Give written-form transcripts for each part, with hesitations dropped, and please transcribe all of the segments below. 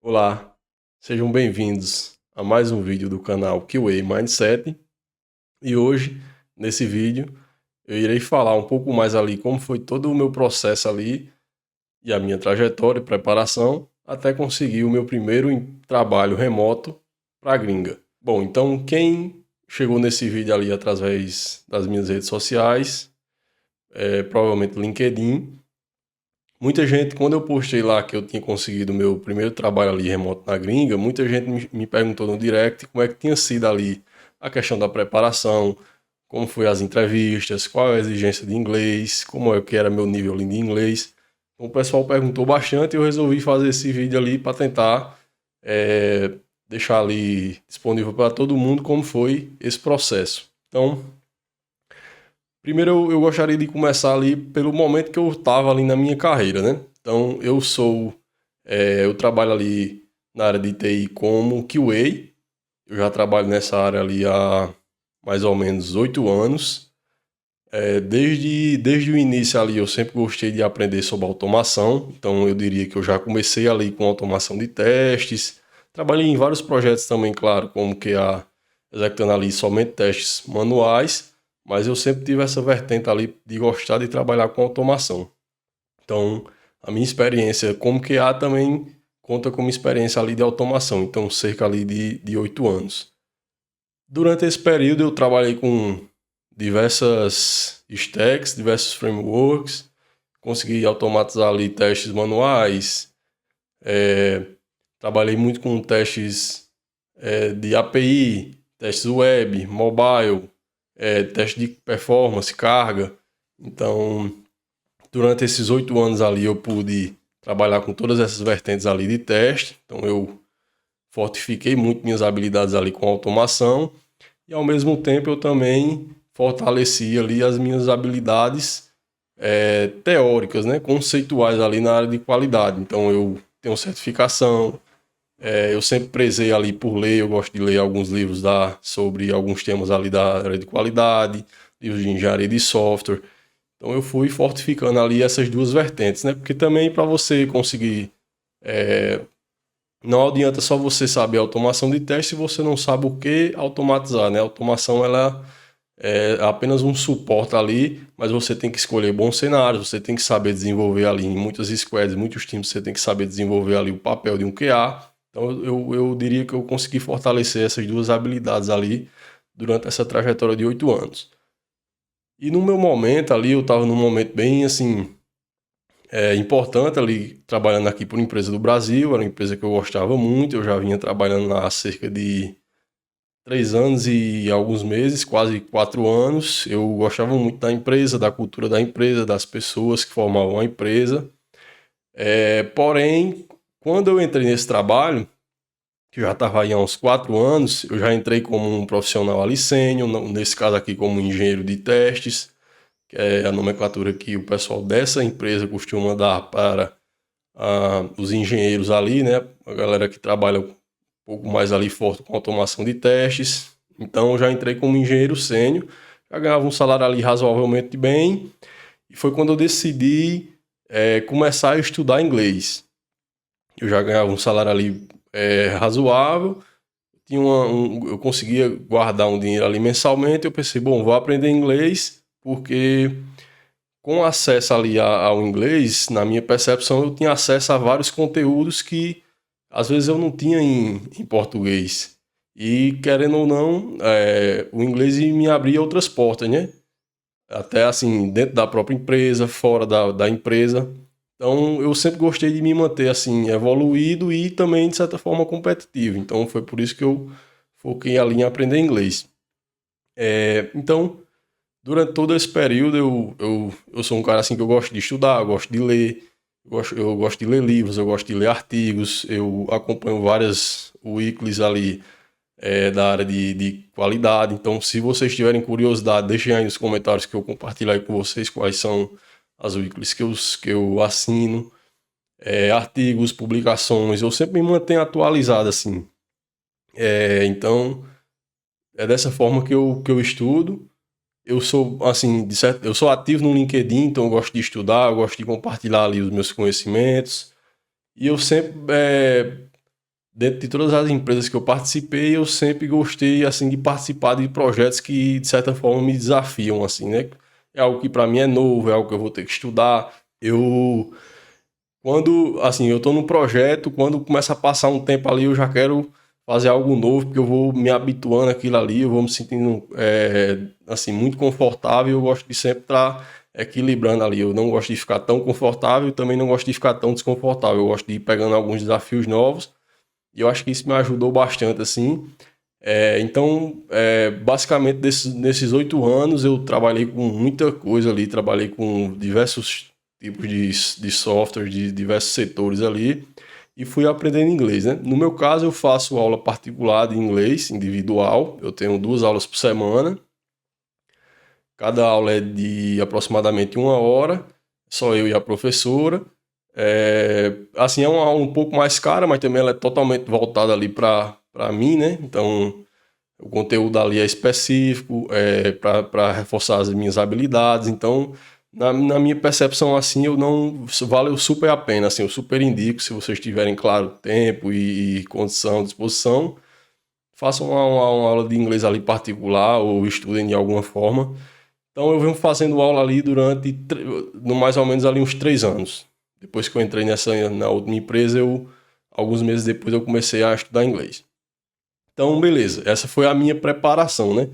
Olá, sejam bem-vindos a mais um vídeo do canal QA Mindset. E hoje, nesse vídeo, eu irei falar um pouco mais ali como foi todo o meu processo ali e a minha trajetória e preparação até conseguir o meu primeiro trabalho remoto para a gringa. Bom, então quem chegou nesse vídeo ali através das minhas redes sociais, provavelmente LinkedIn. Muita gente, quando eu postei lá que eu tinha conseguido o meu primeiro trabalho ali remoto na gringa, muita gente me perguntou no direct como é que tinha sido ali a questão da preparação, como foi as entrevistas, qual a exigência de inglês, como é que era meu nível ali de inglês. Então, o pessoal perguntou bastante e eu resolvi fazer esse vídeo ali para tentar eh, deixar ali disponível para todo mundo como foi esse processo. Então, primeiro eu gostaria de começar ali pelo momento que eu estava ali na minha carreira, né? Então eu trabalho ali na área de TI como QA. Eu já trabalho nessa área ali há mais ou menos 8 anos. Desde o início ali eu sempre gostei de aprender sobre automação. Então eu diria que eu já comecei ali com automação de testes. Trabalhei em vários projetos também, claro, como QA, executando ali somente testes manuais, mas eu sempre tive essa vertente ali de gostar de trabalhar com automação. Então, a minha experiência como QA também conta como experiência ali de automação, então cerca ali de 8 anos. Durante esse período eu trabalhei com diversas stacks, diversos frameworks, consegui automatizar ali testes manuais, trabalhei muito com testes de API, testes web, mobile, teste de performance, carga. Então, durante esses 8 anos ali eu pude trabalhar com todas essas vertentes ali de teste. Então, eu fortifiquei muito minhas habilidades ali com automação e ao mesmo tempo eu também fortaleci ali as minhas habilidades teóricas, né, conceituais ali na área de qualidade. Então, eu tenho certificação. Eu sempre prezei ali por ler, eu gosto de ler alguns livros sobre alguns temas ali da área de qualidade, livros de engenharia de software. Então eu fui fortificando ali essas duas vertentes, né? Porque também para você conseguir, não adianta só você saber automação de teste se você não sabe o que automatizar, né? A automação ela é apenas um suporte ali, mas você tem que escolher bons cenários, você tem que saber desenvolver ali em muitas squads, muitos times, você tem que saber desenvolver ali o papel de um QA. Então eu diria que eu consegui fortalecer essas duas habilidades ali durante essa trajetória de 8 anos. E no meu momento ali, eu estava num momento bem assim, importante ali, trabalhando aqui por uma empresa do Brasil, era uma empresa que eu gostava muito, eu já vinha trabalhando lá há cerca de 3 anos e alguns meses, quase 4 anos. Eu gostava muito da empresa, da cultura da empresa, das pessoas que formavam a empresa. Porém, quando eu entrei nesse trabalho, que já estava aí há uns 4 anos, eu já entrei como um profissional ali sênior, nesse caso aqui como engenheiro de testes, que é a nomenclatura que o pessoal dessa empresa costuma dar para os engenheiros ali, né? A galera que trabalha um pouco mais ali forte com automação de testes. Então eu já entrei como engenheiro sênior, já ganhava um salário ali razoavelmente bem, e foi quando eu decidi começar a estudar inglês. Eu já ganhava um salário ali razoável, eu conseguia guardar um dinheiro ali mensalmente. Eu pensei, bom, vou aprender inglês, porque com acesso ali ao inglês, na minha percepção, eu tinha acesso a vários conteúdos que às vezes eu não tinha em português. E querendo ou não, o inglês me abria outras portas, né? Até assim, dentro da própria empresa, fora da empresa. Então eu sempre gostei de me manter assim, evoluído e também, de certa forma, competitivo. Então foi por isso que eu foquei ali em aprender inglês. Então, durante todo esse período, eu sou um cara assim que eu gosto de estudar, eu gosto de ler, eu gosto de ler livros, eu gosto de ler artigos, eu acompanho várias weeklies ali da área de qualidade. Então, se vocês tiverem curiosidade, deixem aí nos comentários que eu compartilho aí com vocês quais são as weeklies que eu assino, artigos, publicações, eu sempre me mantenho atualizado assim. Então, é dessa forma que eu estudo. Eu sou, assim, de certo, eu sou ativo no LinkedIn, então eu gosto de estudar, eu gosto de compartilhar ali os meus conhecimentos. E eu sempre dentro de todas as empresas que eu participei, eu sempre gostei, assim, de participar de projetos que, de certa forma, me desafiam, assim, né? É algo que para mim é novo, é algo que eu vou ter que estudar. Quando, assim, eu tô num projeto, quando começa a passar um tempo ali, eu já quero fazer algo novo, porque eu vou me habituando àquilo ali, eu vou me sentindo, assim, muito confortável. Eu gosto de sempre estar equilibrando ali. Eu não gosto de ficar tão confortável e também não gosto de ficar tão desconfortável. Eu gosto de ir pegando alguns desafios novos e eu acho que isso me ajudou bastante, assim. Então, basicamente, nesses 8 anos, eu trabalhei com muita coisa ali, trabalhei com diversos tipos de software, de diversos setores ali, e fui aprendendo inglês, né? No meu caso, eu faço aula particular de inglês, individual, eu tenho 2 aulas por semana, cada aula é de aproximadamente 1 hora, só eu e a professora. Assim, é uma aula um pouco mais cara, mas também ela é totalmente voltada ali para mim, né? Então, o conteúdo ali é específico, para reforçar as minhas habilidades. Então, na minha percepção, assim, eu não valeu super a pena. Assim, eu super indico, se vocês tiverem, claro, tempo e condição, disposição, façam uma aula de inglês ali particular ou estudem de alguma forma. Então, eu venho fazendo aula ali durante, no mais ou menos ali uns 3 anos. Depois que eu entrei na última empresa, alguns meses depois eu comecei a estudar inglês. Então, beleza, essa foi a minha preparação, né?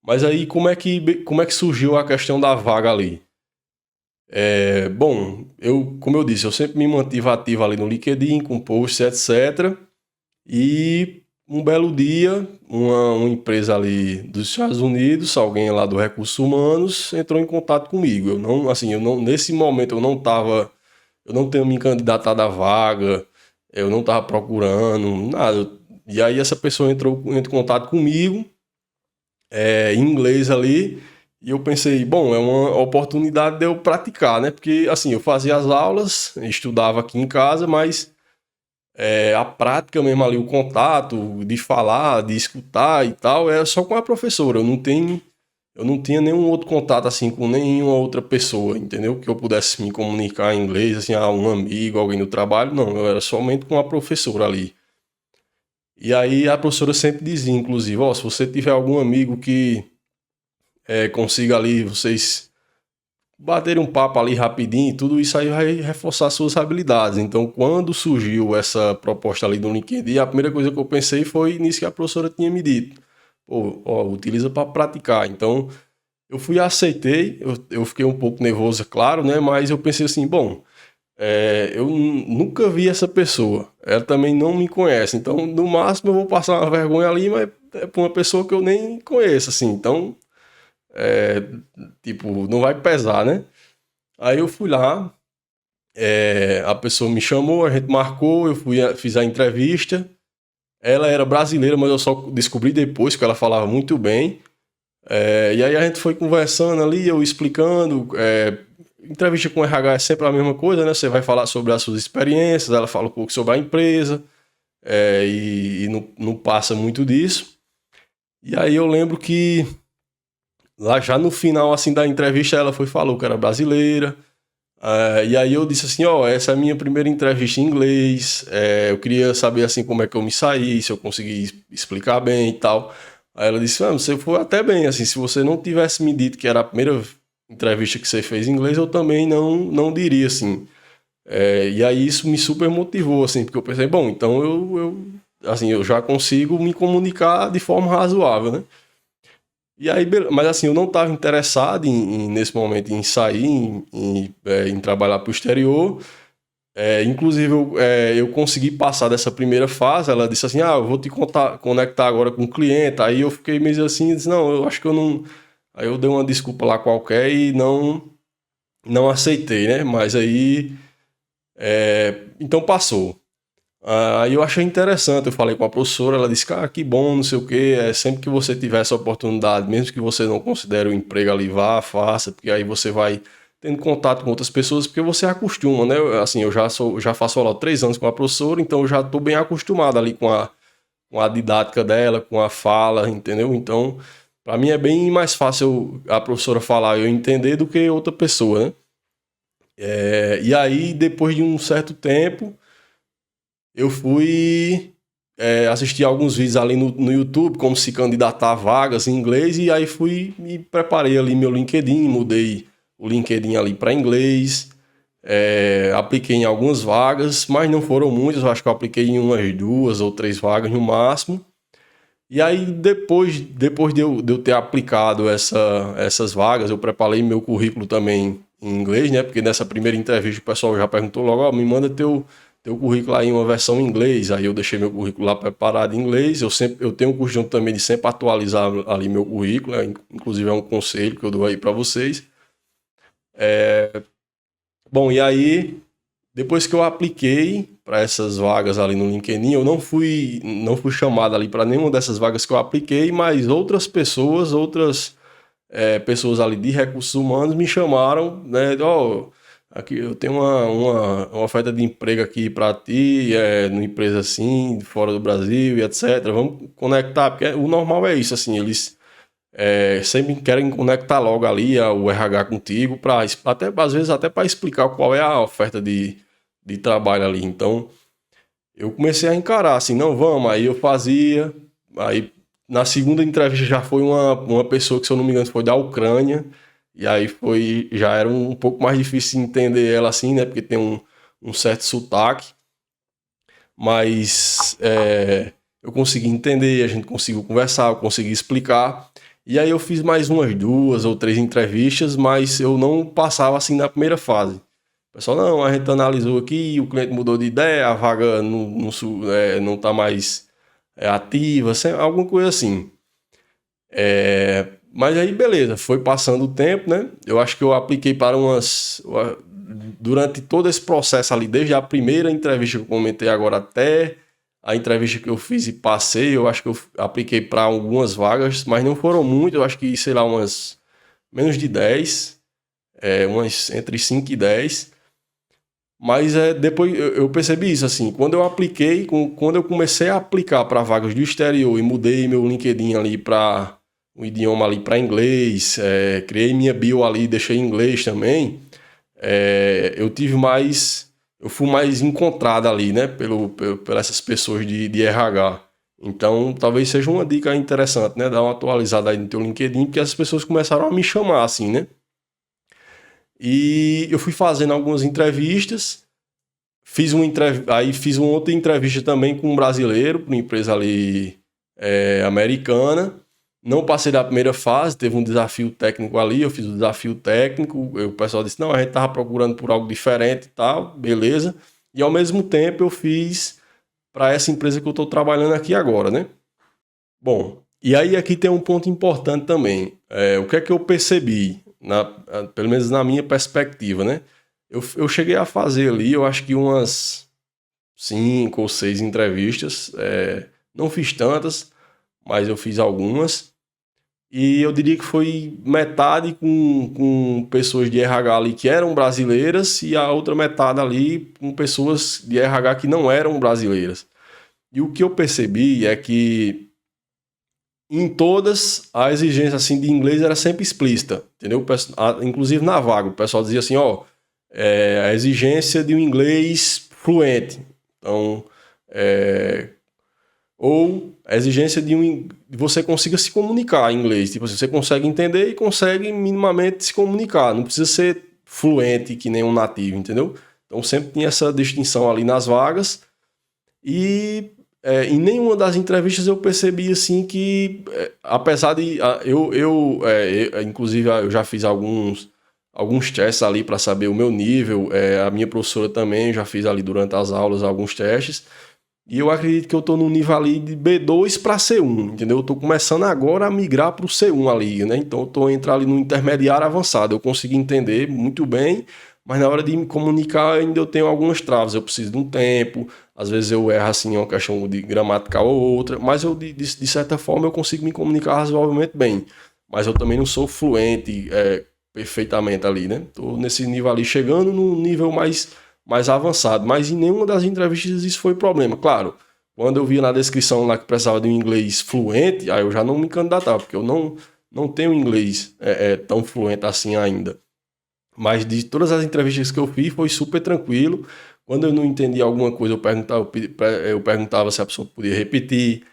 Mas aí, como é que surgiu a questão da vaga ali? Bom, como eu disse, eu sempre me mantive ativo ali no LinkedIn, com posts, etc. E um belo dia, uma empresa ali dos Estados Unidos, alguém lá do Recursos Humanos, entrou em contato comigo. Nesse momento eu não tenho me candidatado à vaga, eu não estava procurando, nada. E aí essa pessoa entrou em contato comigo, em inglês ali, e eu pensei, bom, é uma oportunidade de eu praticar, né? Porque, assim, eu fazia as aulas, estudava aqui em casa, mas a prática mesmo ali, o contato de falar, de escutar e tal, era só com a professora. Eu não tinha nenhum outro contato, assim, com nenhuma outra pessoa, entendeu? Que eu pudesse me comunicar em inglês, assim, um amigo, alguém do trabalho, não, eu era somente com a professora ali. E aí a professora sempre dizia, inclusive, se você tiver algum amigo que consiga ali, vocês baterem um papo ali rapidinho, tudo isso aí vai reforçar suas habilidades. Então, quando surgiu essa proposta ali do LinkedIn, a primeira coisa que eu pensei foi nisso que a professora tinha me dito. Pô, utiliza para praticar. Então, eu fui e aceitei, eu fiquei um pouco nervoso, é claro, né? Mas eu pensei assim, bom, eu nunca vi essa pessoa, ela também não me conhece, então no máximo eu vou passar uma vergonha ali, mas é para uma pessoa que eu nem conheço, assim, então, é, tipo, não vai pesar, né? Aí eu fui lá, a pessoa me chamou, a gente marcou, fiz a entrevista, ela era brasileira, mas eu só descobri depois que ela falava muito bem. E aí a gente foi conversando ali, eu explicando. Entrevista com o RH é sempre a mesma coisa, né? Você vai falar sobre as suas experiências, ela fala um pouco sobre a empresa, e não passa muito disso. E aí eu lembro que lá já no final assim da entrevista ela falou que era brasileira. E aí eu disse assim, essa é a minha primeira entrevista em inglês, eu queria saber assim como é que eu me saí, se eu consegui explicar bem e tal. Aí ela disse, você foi até bem, assim, se você não tivesse me dito que era a primeira entrevista que você fez em inglês, eu também não diria, assim. E aí isso me super motivou, assim, porque eu pensei, bom, então assim, eu já consigo me comunicar de forma razoável, né? E aí, mas assim, eu não estava interessado nesse momento em sair, em trabalhar para o exterior. Inclusive, eu consegui passar dessa primeira fase. Ela disse assim: eu vou te conectar agora com o cliente. Aí eu fiquei meio assim, disse, não, eu acho que eu não. Aí eu dei uma desculpa lá qualquer e não aceitei, né? Mas aí. Então passou. Aí eu achei interessante, eu falei com a professora, ela disse, cara, que bom, não sei o quê, sempre que você tiver essa oportunidade, mesmo que você não considere o emprego ali, vá, faça, porque aí você vai tendo contato com outras pessoas, porque você acostuma, né? Assim, eu já faço aula há 3 anos com a professora, então eu já estou bem acostumado ali com a didática dela, com a fala, entendeu? Então, para mim é bem mais fácil a professora falar e eu entender do que outra pessoa, né? E aí, depois de um certo tempo, eu fui. assisti alguns vídeos ali no YouTube, como se candidatar a vagas em inglês, e aí fui e preparei ali meu LinkedIn, mudei o LinkedIn ali para inglês, apliquei em algumas vagas, mas não foram muitas, eu acho que eu apliquei em umas 2 ou 3 vagas no máximo. E aí, depois de eu ter aplicado essas vagas, eu preparei meu currículo também em inglês, né? Porque nessa primeira entrevista o pessoal já perguntou logo, ó, me manda teu currículo aí em uma versão em inglês. Aí eu deixei meu currículo lá preparado em inglês. Eu tenho um costume também de sempre atualizar ali meu currículo, inclusive é um conselho que eu dou aí para vocês. Bom, e aí, depois que eu apliquei para essas vagas ali no LinkedIn, eu não fui chamado ali para nenhuma dessas vagas que eu apliquei, mas outras pessoas ali de recursos humanos me chamaram, né? Ó, aqui eu tenho uma oferta de emprego aqui para ti, numa empresa assim, fora do Brasil e etc. Vamos conectar, porque o normal é isso, assim, eles sempre querem conectar logo ali o RH contigo, até às vezes até para explicar qual é a oferta de trabalho ali. Então, eu comecei a encarar assim, não, vamos, aí eu fazia, aí na segunda entrevista já foi uma pessoa que, se eu não me engano, foi da Ucrânia, e aí já era um pouco mais difícil de entender ela assim, né, porque tem um certo sotaque, mas eu consegui entender, a gente conseguiu conversar, eu consegui explicar, e aí eu fiz mais umas 2 ou 3 entrevistas, mas eu não passava assim na primeira fase. O pessoal, não, a gente analisou aqui, o cliente mudou de ideia, a vaga não está mais ativa, alguma coisa assim. Mas aí, beleza, foi passando o tempo, né? Eu acho que eu apliquei para durante todo esse processo ali, desde a primeira entrevista que eu comentei agora até a entrevista que eu fiz e passei, eu acho que eu apliquei para algumas vagas, mas não foram muitas, eu acho que, sei lá, umas menos de 10, umas entre 5 e 10. Mas depois eu percebi isso, assim, quando eu apliquei, quando eu comecei a aplicar para vagas do exterior e mudei meu LinkedIn ali para o idioma ali para inglês, criei minha bio ali, deixei em inglês também, eu fui mais encontrado ali, né, pelas essas pessoas de RH. Então, talvez seja uma dica interessante, né, dar uma atualizada aí no teu LinkedIn, porque as pessoas começaram a me chamar, assim, né. E eu fui fazendo algumas entrevistas, aí fiz uma outra entrevista também com um brasileiro, para uma empresa ali americana. Não passei da primeira fase, teve um desafio técnico ali, eu fiz o desafio técnico, o pessoal disse, não, a gente estava procurando por algo diferente e tal, beleza. E ao mesmo tempo eu fiz para essa empresa que eu estou trabalhando aqui agora, né? Bom, e aí aqui tem um ponto importante também. O que é que eu percebi, pelo menos na minha perspectiva, né? Eu cheguei a fazer ali, eu acho que umas 5 ou 6 entrevistas. Não fiz tantas, mas eu fiz algumas. E eu diria que foi metade com pessoas de RH ali que eram brasileiras e a outra metade ali com pessoas de RH que não eram brasileiras. E o que eu percebi é que em todas a exigência assim de inglês era sempre explícita, entendeu? Inclusive na vaga, o pessoal dizia assim, ó, a exigência de um inglês fluente. Então, ou a exigência de você consiga se comunicar em inglês. Tipo assim, você consegue entender e consegue minimamente se comunicar. Não precisa ser fluente que nem um nativo, entendeu? Então sempre tinha essa distinção ali nas vagas. E em nenhuma das entrevistas eu percebi assim que, apesar de inclusive eu já fiz alguns testes ali para saber o meu nível, a minha professora também já fiz ali durante as aulas alguns testes, e eu acredito que eu estou no nível ali de B2 para C1, entendeu? Eu estou começando agora a migrar para o C1 ali, né? Então eu estou entrando ali no intermediário avançado, eu consegui entender muito bem, mas na hora de me comunicar ainda eu tenho algumas travas, eu preciso de um tempo, às vezes eu erro assim uma questão de gramatical ou outra, mas eu de certa forma eu consigo me comunicar razoavelmente bem, mas eu também não sou fluente perfeitamente ali, né? Tô nesse nível ali, chegando no nível mais avançado, mas em nenhuma das entrevistas isso foi problema. Claro, quando eu via na descrição lá que precisava de um inglês fluente, aí eu já não me candidatava, porque eu não tenho inglês tão fluente assim ainda. Mas de todas as entrevistas que eu fiz, foi super tranquilo. Quando eu não entendia alguma coisa, eu perguntava se a pessoa podia repetir.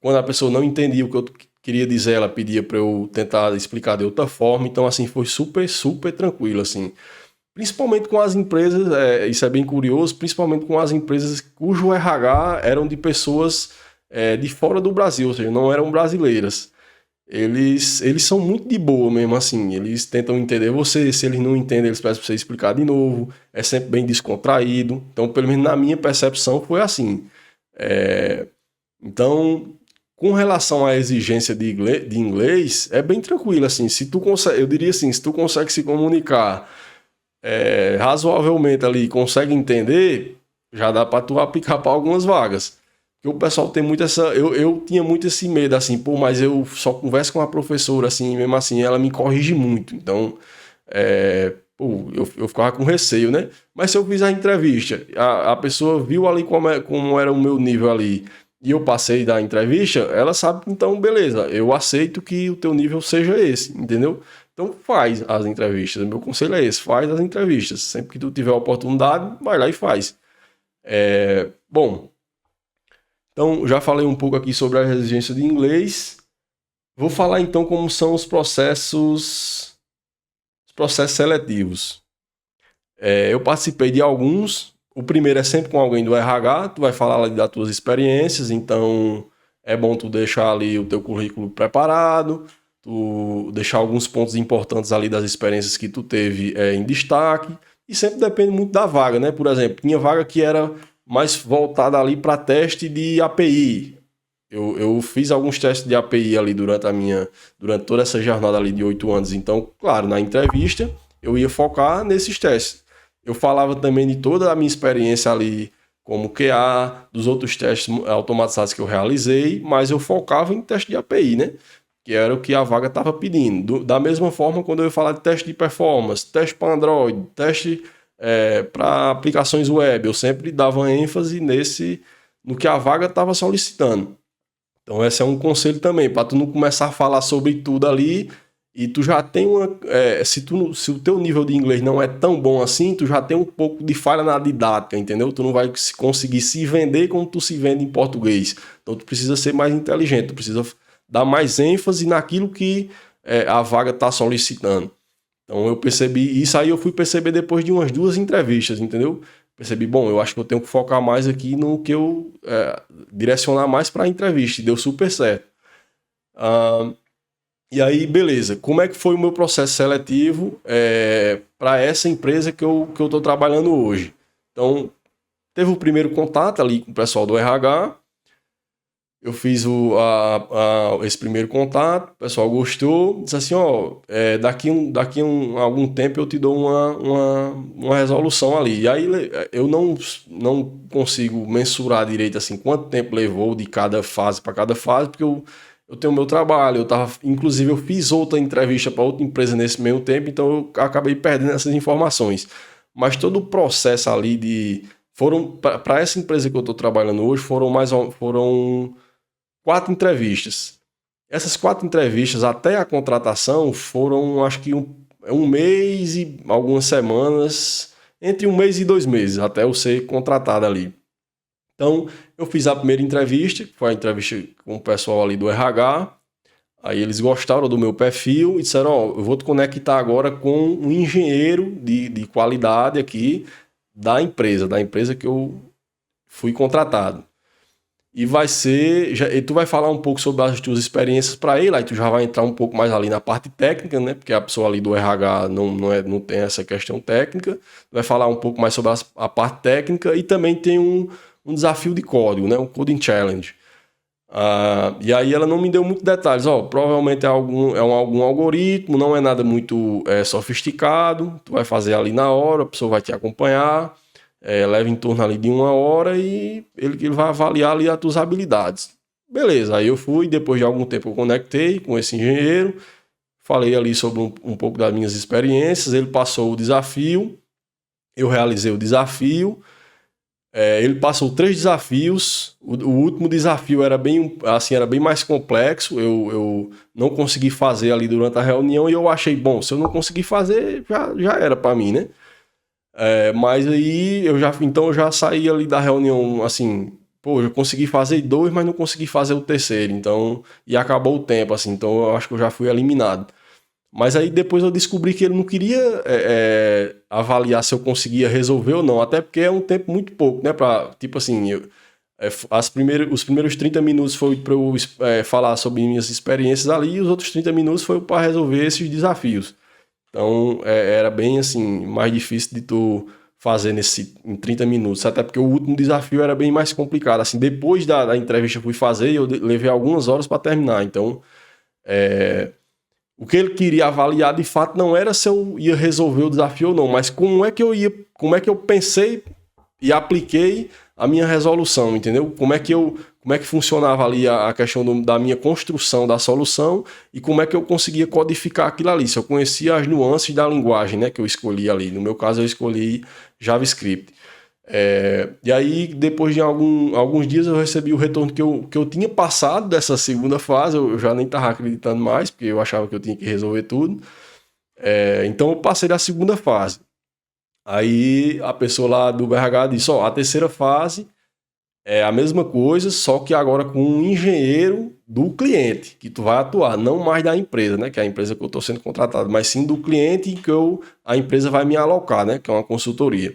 Quando a pessoa não entendia o que eu queria dizer, ela pedia para eu tentar explicar de outra forma. Então, assim, foi super, super tranquilo, assim. Principalmente com as empresas, isso é bem curioso, principalmente com as empresas cujo RH eram de pessoas de fora do Brasil, ou seja, não eram brasileiras. Eles são muito de boa mesmo, assim. Eles tentam entender você. Se eles não entendem, eles pedem pra você explicar de novo. É sempre bem descontraído. Então, pelo menos na minha percepção, foi assim. Então, com relação à exigência de inglês, é bem tranquilo, assim. Se tu consegue, eu diria assim, se tu consegue se comunicar razoavelmente ali, consegue entender, já dá para tu aplicar para algumas vagas. Porque o pessoal tem muito essa. Eu tinha muito esse medo, assim, pô, mas eu só converso com a professora, assim, mesmo assim, ela me corrige muito. Então, pô, eu ficava com receio, né? Mas se eu fiz a entrevista, a pessoa viu ali como era o meu nível ali, e eu passei da entrevista, ela sabe que então, beleza, eu aceito que o teu nível seja esse, entendeu? Então faz as entrevistas. Meu conselho é esse, faz as entrevistas. Sempre que tu tiver a oportunidade, vai lá e faz. Bom, então já falei um pouco aqui sobre a exigência de inglês. Vou falar então como são os processos seletivos. Eu participei de alguns. O primeiro é sempre com alguém do RH. Tu vai falar ali das tuas experiências, então é bom tu deixar ali o teu currículo preparado, tu deixar alguns pontos importantes ali das experiências que tu teve em destaque. E sempre depende muito da vaga, né? Por exemplo, tinha vaga que era mais voltada ali para teste de API. Eu fiz alguns testes de API ali durante toda essa jornada ali de 8 anos. Então, claro, na entrevista eu ia focar nesses testes. Eu falava também de toda a minha experiência ali como QA, dos outros testes automatizados que eu realizei, mas eu focava em teste de API, né? Que era o que a vaga estava pedindo. Da mesma forma, quando eu ia falar de teste de performance, teste para Android, teste para aplicações web, eu sempre dava ênfase no que a vaga estava solicitando. Então, esse é um conselho também, para tu não começar a falar sobre tudo ali e tu já tem se o teu nível de inglês não é tão bom assim, tu já tem um pouco de falha na didática, entendeu? Tu não vai conseguir se vender como tu se vende em português. Então, tu precisa ser mais inteligente, tu precisa dar mais ênfase naquilo que a vaga está solicitando. Então, eu percebi, isso aí eu fui perceber depois de umas 2 entrevistas, entendeu? Percebi, bom, eu acho que eu tenho que focar mais aqui no que eu direcionar mais para a entrevista, e deu super certo. E aí, beleza, como é que foi o meu processo seletivo para essa empresa que eu estou trabalhando hoje? Então, teve o primeiro contato ali com o pessoal do RH, eu fiz esse primeiro contato, o pessoal gostou, disse assim, ó, daqui algum tempo eu te dou uma resolução ali. E aí eu não consigo mensurar direito assim quanto tempo levou de cada fase para cada fase, porque eu tenho o meu trabalho, inclusive eu fiz outra entrevista para outra empresa nesse meio tempo, então eu acabei perdendo essas informações. Mas todo o processo ali para essa empresa que eu estou trabalhando hoje, foram 4 entrevistas. Essas 4 entrevistas até a contratação foram, acho que um mês e algumas semanas, entre 1 mês e 2 meses, até eu ser contratado ali. Então, eu fiz a primeira entrevista, que foi a entrevista com o pessoal ali do RH. Aí eles gostaram do meu perfil e disseram, ó, eu vou te conectar agora com um engenheiro de qualidade aqui da empresa que eu fui contratado. E tu vai falar um pouco sobre as tuas experiências para ele, aí tu já vai entrar um pouco mais ali na parte técnica, né? Porque a pessoa ali do RH não tem essa questão técnica. Vai falar um pouco mais sobre a parte técnica e também tem um desafio de código, né? Um coding challenge. E aí ela não me deu muitos detalhes. Provavelmente é algum algoritmo, não é nada muito sofisticado. Tu vai fazer ali na hora, a pessoa vai te acompanhar. Leva em torno ali de 1 hora e ele vai avaliar ali as tuas habilidades. Beleza, aí eu fui, depois de algum tempo eu conectei com esse engenheiro, falei ali sobre um pouco das minhas experiências, ele passou o desafio, eu realizei o desafio, ele passou 3 desafios, o último desafio era bem mais complexo, eu não consegui fazer ali durante a reunião e eu achei, bom, se eu não conseguir fazer, já era para mim, né? Mas aí então eu já saí ali da reunião, assim, pô, eu consegui fazer 2, mas não consegui fazer o terceiro, então, e acabou o tempo, assim, então eu acho que eu já fui eliminado. Mas aí depois eu descobri que ele não queria avaliar se eu conseguia resolver ou não, até porque é um tempo muito pouco, né, pra, tipo assim, os primeiros 30 minutos foi para eu falar sobre minhas experiências ali, e os outros 30 minutos foi para resolver esses desafios. Então, era bem assim, mais difícil de tu fazer em 30 minutos, até porque o último desafio era bem mais complicado. Assim, depois da entrevista eu fui fazer e eu levei algumas horas para terminar. Então, o que ele queria avaliar de fato não era se eu ia resolver o desafio ou não, mas como é que eu pensei e apliquei a minha resolução, entendeu? Como é que funcionava ali a questão da minha construção da solução e como é que eu conseguia codificar aquilo ali. Se eu conhecia as nuances da linguagem, né, que eu escolhi ali. No meu caso, eu escolhi JavaScript. E aí, depois de alguns dias, eu recebi o retorno que eu tinha passado dessa segunda fase. Eu já nem estava acreditando mais, porque eu achava que eu tinha que resolver tudo. Então, eu passei da segunda fase. Aí a pessoa lá do BRH disse, a terceira fase é a mesma coisa, só que agora com um engenheiro do cliente, que tu vai atuar, não mais da empresa, né? Que é a empresa que eu estou sendo contratado, mas sim do cliente que a empresa vai me alocar, né? Que é uma consultoria.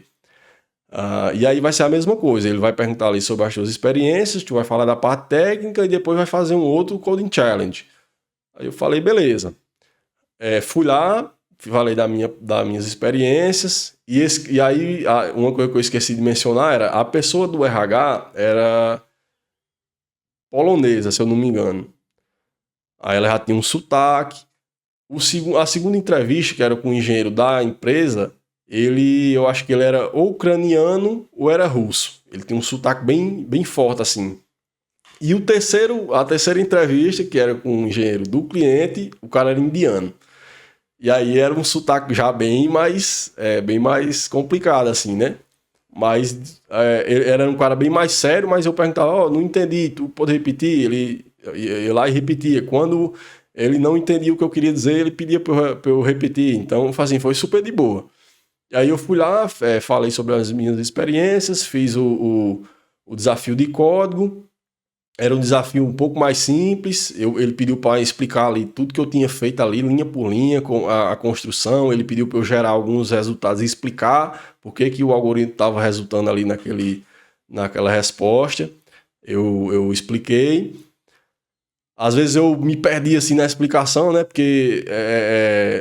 E aí vai ser a mesma coisa, ele vai perguntar ali sobre as suas experiências, tu vai falar da parte técnica e depois vai fazer um outro Coding Challenge. Aí eu falei, beleza. Fui lá, falei das minhas experiências, e aí uma coisa que eu esqueci de mencionar era a pessoa do RH era polonesa, se eu não me engano. Aí ela já tinha um sotaque. A segunda entrevista, que era com o engenheiro da empresa, eu acho que ele era ou ucraniano ou era russo. Ele tinha um sotaque bem, bem forte, assim. E a terceira entrevista, que era com o engenheiro do cliente, o cara era indiano. E aí era um sotaque já bem mais complicado, assim, né? Mas ele era um cara bem mais sério, mas eu perguntava, não entendi, tu pode repetir? Ele ia lá e repetia. Quando ele não entendia o que eu queria dizer, ele pedia pra eu repetir. Então, assim, foi super de boa. E aí eu fui lá, falei sobre as minhas experiências, fiz o desafio de código. Era um desafio um pouco mais simples. Ele pediu para explicar ali tudo que eu tinha feito ali, linha por linha, com a construção. Ele pediu para eu gerar alguns resultados e explicar por que o algoritmo estava resultando ali naquela resposta. Eu expliquei. Às vezes eu me perdi assim na explicação, né? Porque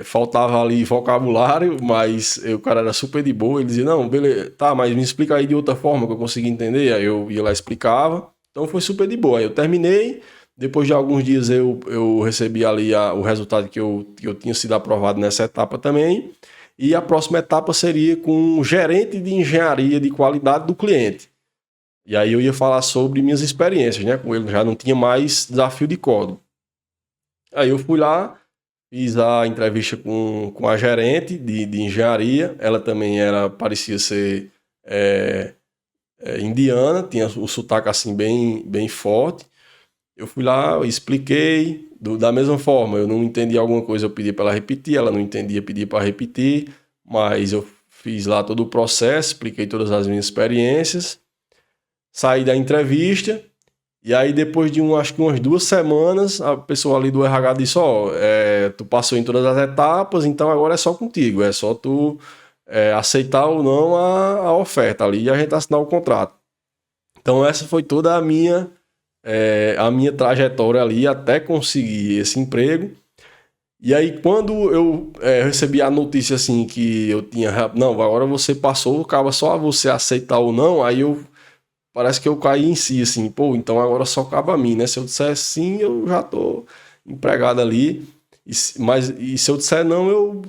faltava ali vocabulário, mas o cara era super de boa. Ele dizia, não, beleza, tá, mas me explica aí de outra forma que eu consiga entender. Aí eu ia lá e explicava. Então foi super de boa. Aí eu terminei. Depois de alguns dias eu recebi ali o resultado que eu tinha sido aprovado nessa etapa também. E a próxima etapa seria com o gerente de engenharia de qualidade do cliente. E aí eu ia falar sobre minhas experiências, né? Com ele já não tinha mais desafio de código. Aí eu fui lá, fiz a entrevista com a gerente de engenharia. Ela também parecia ser indiana, tinha o sotaque assim bem, bem forte. Eu fui lá, expliquei da mesma forma. Eu não entendi alguma coisa, eu pedi para ela repetir. Ela não entendia, pedi para repetir. Mas eu fiz lá todo o processo, expliquei todas as minhas experiências. Saí da entrevista, e aí depois de acho que umas 2 semanas, a pessoa ali do RH disse, tu passou em todas as etapas, então agora é só contigo, é só tu aceitar ou não a oferta ali e a gente assinar o contrato. Então essa foi toda a minha trajetória ali até conseguir esse emprego. E aí quando eu recebi a notícia assim que eu tinha, não, agora você passou, acaba só você aceitar ou não, aí parece que eu caí em si, assim, pô, então agora só cabe a mim, né? Se eu disser sim, eu já tô empregado ali, e se eu disser não, eu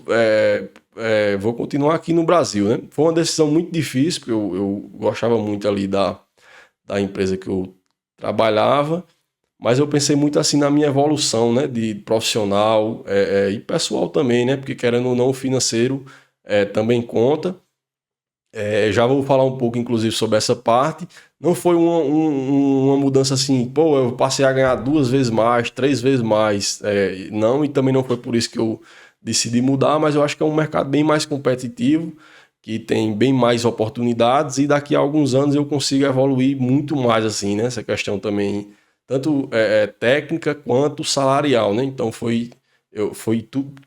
vou continuar aqui no Brasil, né? Foi uma decisão muito difícil, porque eu gostava muito ali da empresa que eu trabalhava, mas eu pensei muito assim na minha evolução, né? De profissional e pessoal também, né? Porque querendo ou não, o financeiro também conta. Já vou falar um pouco, inclusive, sobre essa parte. Não foi uma mudança assim, pô, eu passei a ganhar 2 vezes mais, 3 vezes mais. Não, e também não foi por isso que eu decidi mudar, mas eu acho que é um mercado bem mais competitivo. que tem bem mais oportunidades e daqui a alguns anos eu consigo evoluir muito mais, assim, né? Essa questão também, tanto técnica quanto salarial, né? Então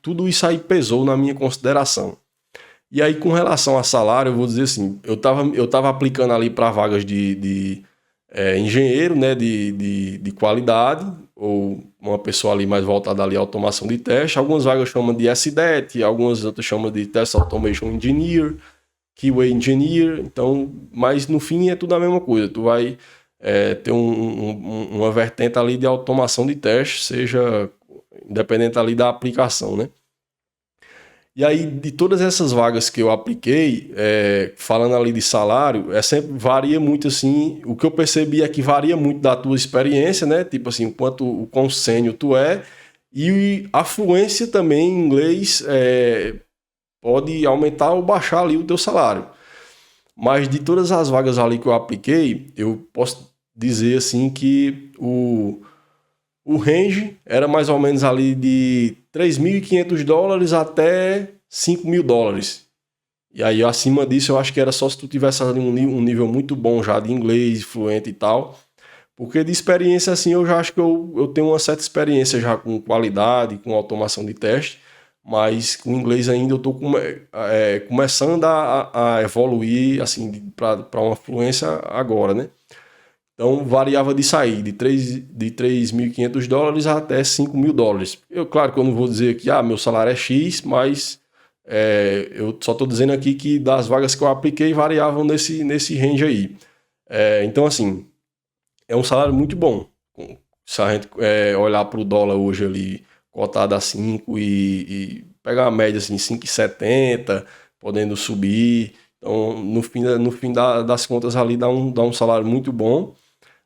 tudo isso aí pesou na minha consideração. E aí, com relação a salário, eu vou dizer assim, eu tava aplicando ali para vagas de engenheiro, né, de qualidade, ou uma pessoa ali mais voltada ali à automação de teste. Algumas vagas chamam de SDET, algumas outras chamam de Test Automation Engineer, QA Engineer. Então, mas no fim é tudo a mesma coisa. Tu vai ter uma vertente ali de automação de teste, seja independente ali da aplicação, né? E aí, de todas essas vagas que eu apliquei, falando ali de salário, sempre varia muito assim. O que eu percebi é que varia muito da tua experiência, né? Tipo assim, o quão sênior tu é. E a fluência também em inglês pode aumentar ou baixar ali o teu salário. Mas de todas as vagas ali que eu apliquei, eu posso dizer assim que o range era mais ou menos ali de $3.500 até $5.000. E aí, acima disso, eu acho que era só se tu tivesse ali um nível muito bom já de inglês, fluente e tal. Porque de experiência, assim, eu já acho que eu tenho uma certa experiência já com qualidade, com automação de teste. Mas com inglês ainda eu estou começando a evoluir, assim, para uma fluência agora, né? Então, variava de sair de $3.500 até $5.000. Claro que eu não vou dizer que meu salário é X, mas eu só estou dizendo aqui que das vagas que eu apliquei variavam nesse range aí. Então, assim, é um salário muito bom. Se a gente olhar para o dólar hoje ali, cotado a 5 e pegar a média assim, 5,70, podendo subir. Então, no fim das contas ali dá um salário muito bom.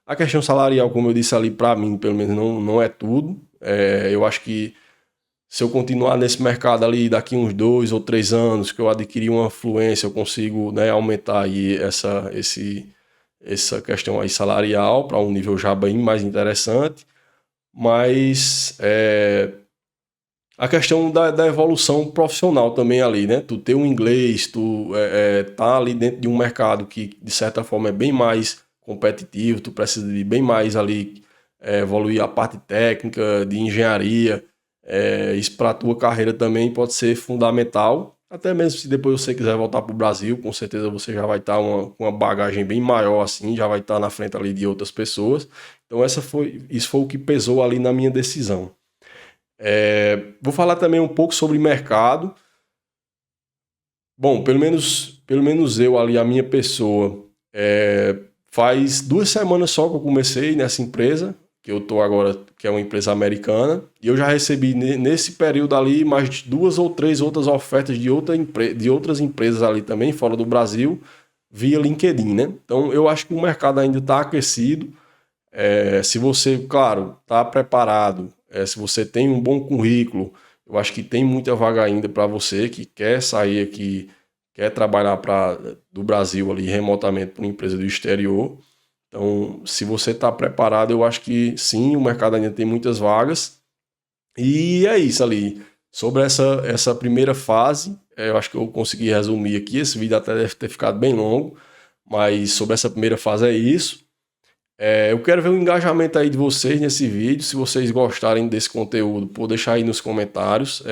A questão salarial, como eu disse ali, para mim, pelo menos, não é tudo. Eu acho que se eu continuar nesse mercado ali daqui uns 2 ou 3 anos, que eu adquirir uma fluência, eu consigo, né, aumentar aí essa questão aí salarial para um nível já bem mais interessante. Mas a questão da evolução profissional também ali, né? Tu ter um inglês, tu tá ali dentro de um mercado que, de certa forma, é bem mais competitivo, tu precisa de bem mais ali evoluir a parte técnica, de engenharia. Isso para a tua carreira também pode ser fundamental. Até mesmo se depois você quiser voltar para o Brasil, com certeza você já vai estar com uma bagagem bem maior assim, já vai estar na frente ali de outras pessoas. Então isso foi o que pesou ali na minha decisão. Vou falar também um pouco sobre mercado. Bom, pelo menos eu ali, a minha pessoa, faz 2 semanas só que eu comecei nessa empresa, que eu estou agora, que é uma empresa americana, e eu já recebi nesse período ali mais 2 ou 3 outras ofertas de outras empresas ali também, fora do Brasil, via LinkedIn, né? Então eu acho que o mercado ainda está aquecido. Se você, claro, está preparado, se você tem um bom currículo, eu acho que tem muita vaga ainda para você que quer sair aqui, quer trabalhar do Brasil ali remotamente para uma empresa do exterior. Então, se você está preparado, eu acho que sim, o mercado ainda tem muitas vagas. E é isso ali. Sobre essa primeira fase, eu acho que eu consegui resumir aqui. Esse vídeo até deve ter ficado bem longo, mas sobre essa primeira fase é isso. Eu quero ver o engajamento aí de vocês nesse vídeo. Se vocês gostarem desse conteúdo, pode deixar aí nos comentários.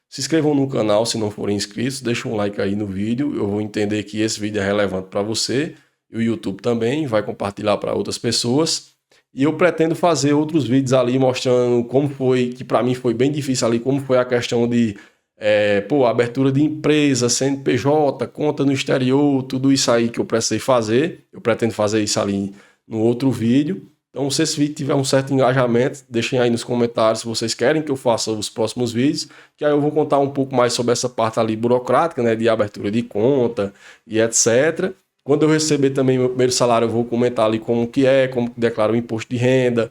Se inscrevam no canal se não forem inscritos. Deixa um like aí no vídeo. Eu vou entender que esse vídeo é relevante para você. E o YouTube também vai compartilhar para outras pessoas. E eu pretendo fazer outros vídeos ali mostrando como foi, que para mim foi bem difícil ali, como foi a questão de abertura de empresa, CNPJ, conta no exterior, tudo isso aí que eu precisei fazer. Eu pretendo fazer isso ali no outro vídeo. Então, se esse vídeo tiver um certo engajamento, deixem aí nos comentários se vocês querem que eu faça os próximos vídeos, que aí eu vou contar um pouco mais sobre essa parte ali burocrática, né, de abertura de conta e etc. Quando eu receber também meu primeiro salário, eu vou comentar ali como que declaro o imposto de renda,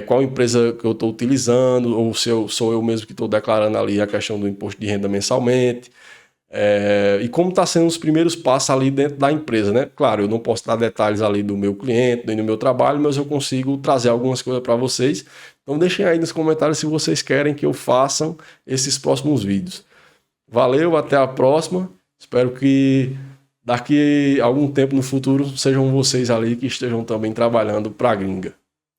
qual empresa que eu estou utilizando, ou se sou eu mesmo que estou declarando ali a questão do imposto de renda mensalmente. E como está sendo os primeiros passos ali dentro da empresa, né? Claro, eu não posso dar detalhes ali do meu cliente, nem do meu trabalho, mas eu consigo trazer algumas coisas para vocês. Então deixem aí nos comentários se vocês querem que eu faça esses próximos vídeos. Valeu, até a próxima Espero que daqui a algum tempo no futuro sejam vocês ali que estejam também trabalhando para a gringa.